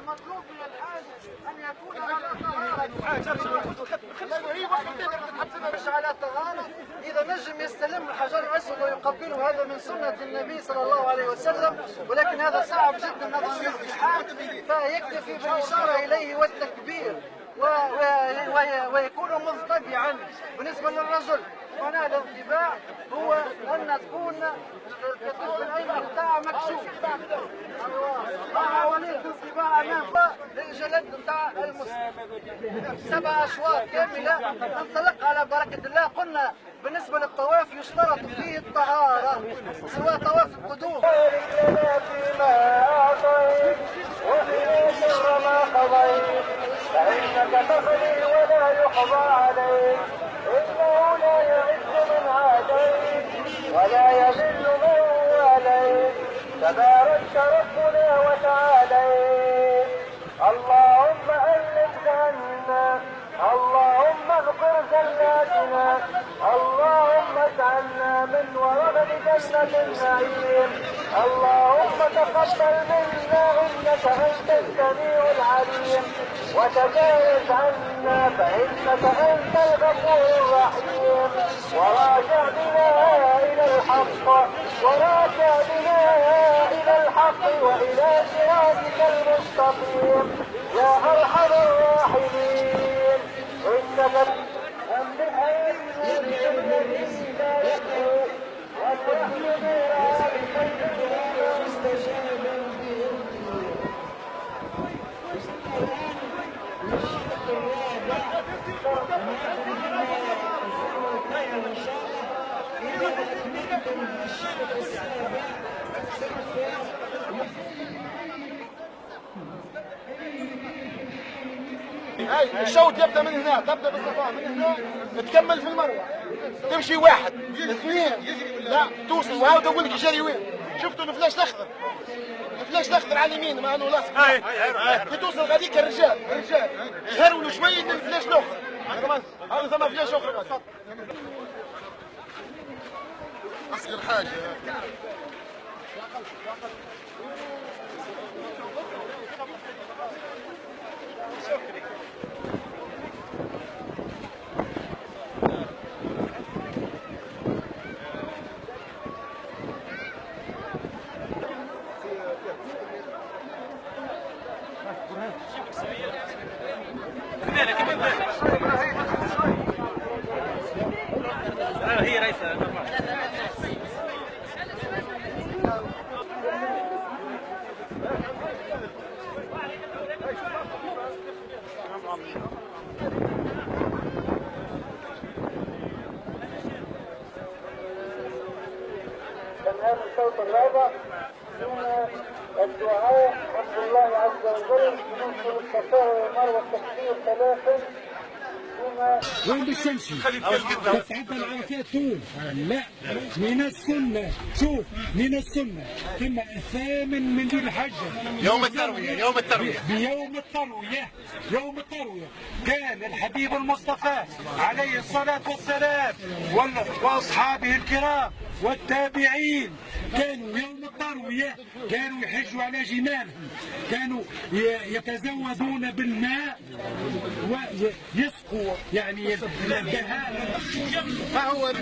المطلوب من الحاج ان يكون على طهاره، مش على طهاره. اذا نجم يستلم الحجر الاسود ويقبله، هذا من سنه النبي صلى الله عليه وسلم، ولكن هذا صعب جدا نظرا للازدحام، فيكتفي بالاشاره اليه والتكبير ويكون مضطجعا. بالنسبه للرجل معنى الانطباع هو ان تكون الكتف الايمن بتاعها مكشوف مع عواليه الانطباع امام الجلد بتاع المسلم. 7 اشواط كامله ننطلق على بركه الله. قلنا بالنسبه للطواف يشترط فيه الطهاره، سواء طواف القدوم. فإنك تقضي ولا يقضى عليك، إنه لا يعز من عاديك ولا يذل من واليك، تباركت ربنا وتعاليك. اللهم ألف عنا، اللهم اغفر زلاتنا، اللهم اجعلنا من ورثة جنة النعيم. اللهم تقبل منا إنك أنت السميع العليم، وتجاوز عنا فإنك أنت الغفور الرحيم. وراجع بنا إلى الحق، وراجع بنا إلى الحق وإلى صراطك المستقيم يا أرحم الراحمين. إنك الشوط يبدا من هنا، تبدا بالصفا من هنا تكمل في المروه، تمشي 1 2 لا توصل. وعاود اقول لك جري وين؟ شفتوا الفلاش الاخضر؟ الفلاش الاخضر على اليمين مع انه الاصفر. كي توصل غاديك الرجال يهرولوا شويه من الفلاش الاخر. هذا ثم فلاش اخر. اصغر حاجه هي رئيسة هذا الصوت الرابع من الدعاء عبد الله عز وجل ينزل الصفا والمروه والتكبير 3 وين باش تمشي؟ تتعدى العرفات تقول لا من السنة. شوف من السنة ثم الثامن من ذي الحجة يوم التروية بيوم التروية. يوم التروية كان الحبيب المصطفى عليه الصلاة والسلام وأصحابه الكرام والتابعين كانوا يوم التروية كانوا يحجوا على جمالهم، كانوا يتزودون بالماء ويسقوا يعني البهائم. فهو